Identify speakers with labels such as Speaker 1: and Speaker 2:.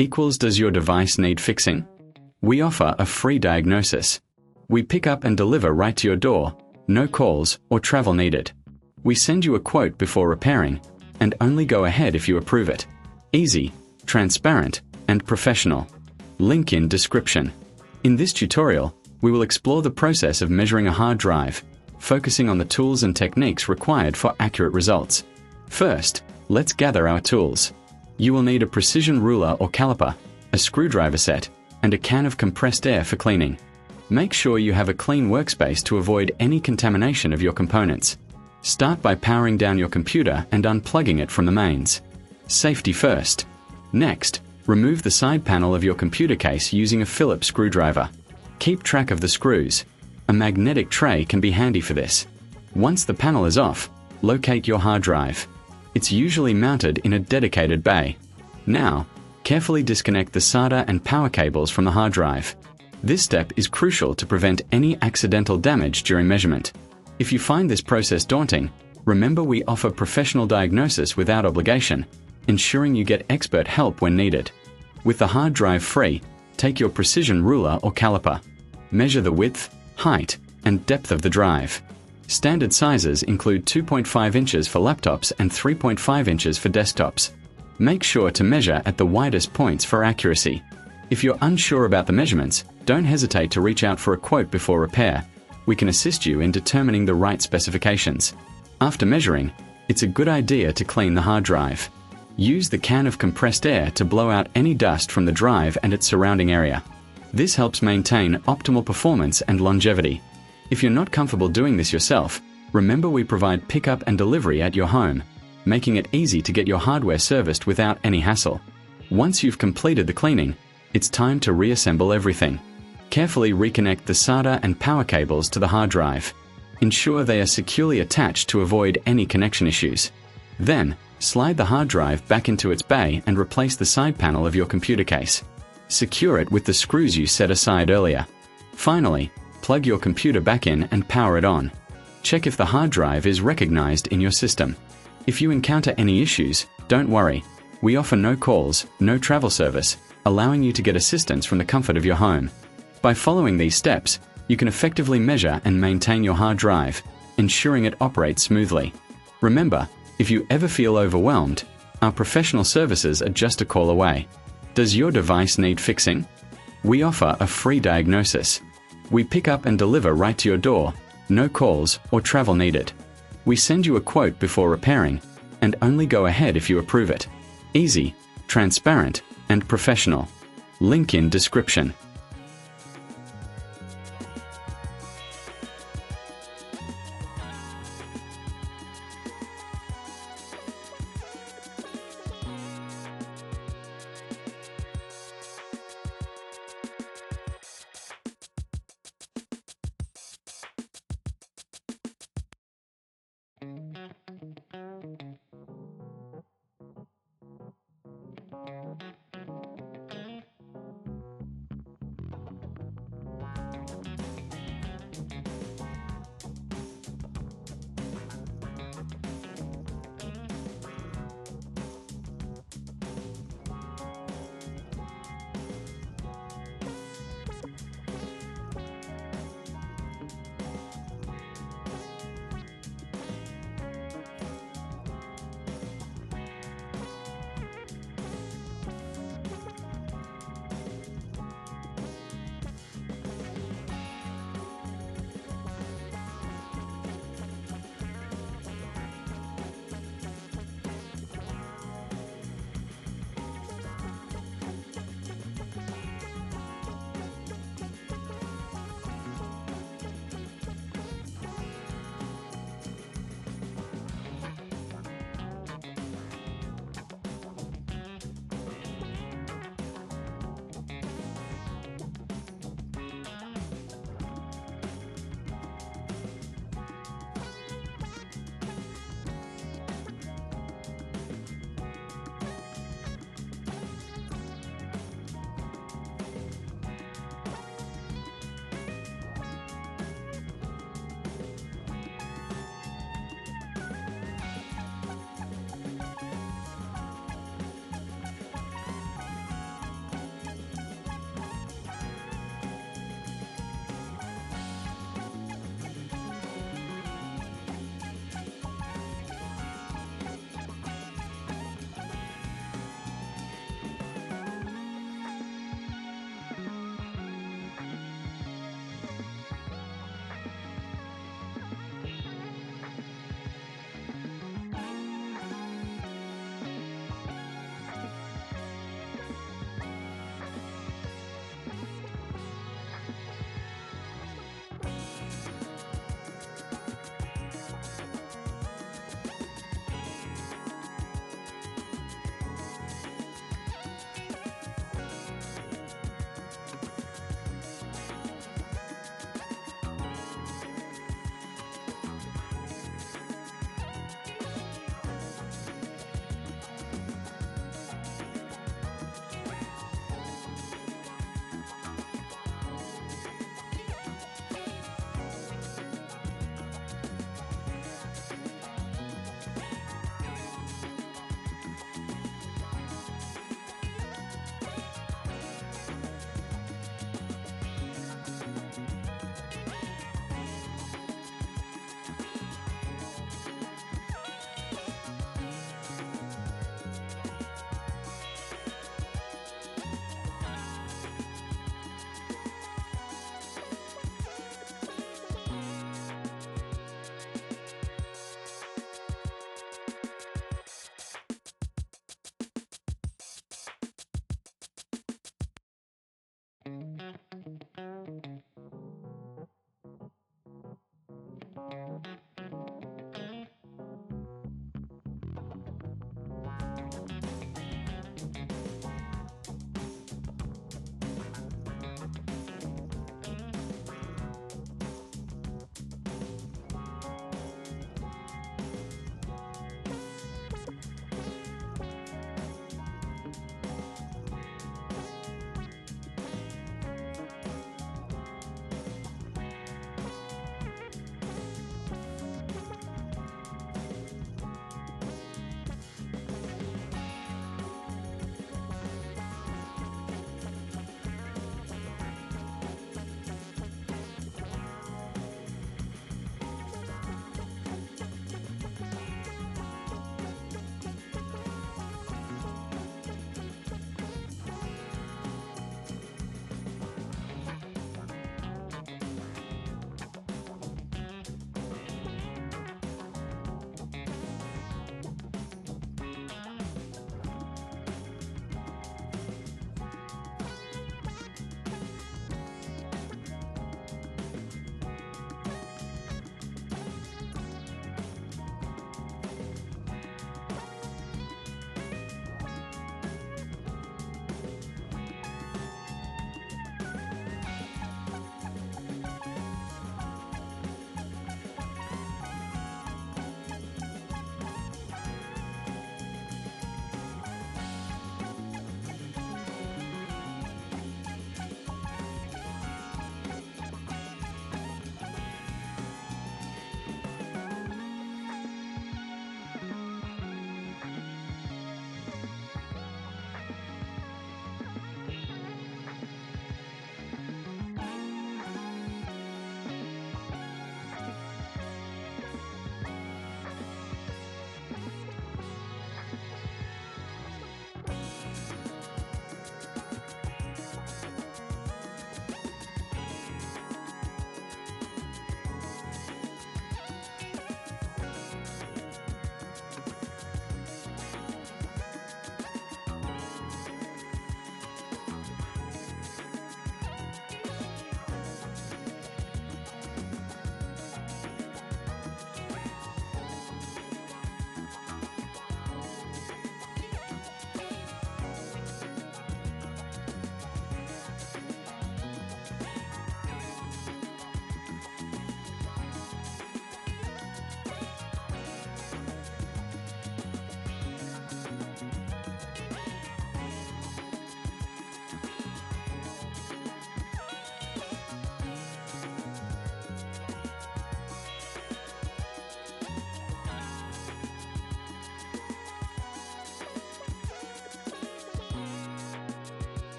Speaker 1: equals does your device need fixing? We offer a free diagnosis. We pick up and deliver right to your door, no calls or travel needed. We send you a quote before repairing, and only go ahead if you approve it. Easy, transparent, and professional. Link in description. In this tutorial, we will explore the process of measuring a hard drive, focusing on the tools and techniques required for accurate results. First, let's gather our tools. You will need a precision ruler or caliper, a screwdriver set, and a can of compressed air for cleaning. Make sure you have a clean workspace to avoid any contamination of your components. Start by powering down your computer and unplugging it from the mains. Safety first. Next, remove the side panel of your computer case using a Phillips screwdriver. Keep track of the screws. A magnetic tray can be handy for this. Once the panel is off, locate your hard drive. It's usually mounted in a dedicated bay. Now, carefully disconnect the SATA and power cables from the hard drive. This step is crucial to prevent any accidental damage during measurement. If you find this process daunting, remember we offer professional diagnosis without obligation, ensuring you get expert help when needed. With the hard drive free, take your precision ruler or caliper. Measure the width, height, and depth of the drive. Standard sizes include 2.5 inches for laptops and 3.5 inches for desktops. Make sure to measure at the widest points for accuracy. If you're unsure about the measurements, don't hesitate to reach out for a quote before repair. We can assist you in determining the right specifications. After measuring, it's a good idea to clean the hard drive. Use the can of compressed air to blow out any dust from the drive and its surrounding area. This helps maintain optimal performance and longevity. If you're not comfortable doing this yourself, remember we provide pickup and delivery at your home, making it easy to get your hardware serviced without any hassle. Once you've completed the cleaning, it's time to reassemble everything. Carefully reconnect the SATA and power cables to the hard drive. Ensure they are securely attached to avoid any connection issues. Then, slide the hard drive back into its bay and replace the side panel of your computer case. Secure it with the screws you set aside earlier. Finally, plug your computer back in and power it on. Check if the hard drive is recognized in your system. If you encounter any issues, don't worry. We offer no calls, no travel service, allowing you to get assistance from the comfort of your home. By following these steps, you can effectively measure and maintain your hard drive, ensuring it operates smoothly. Remember, if you ever feel overwhelmed, our professional services are just a call away. Does your device need fixing? We offer a free diagnosis. We pick up and deliver right to your door, no calls or travel needed. We send you a quote before repairing, and only go ahead if you approve it. Easy, transparent, and professional. Link in description.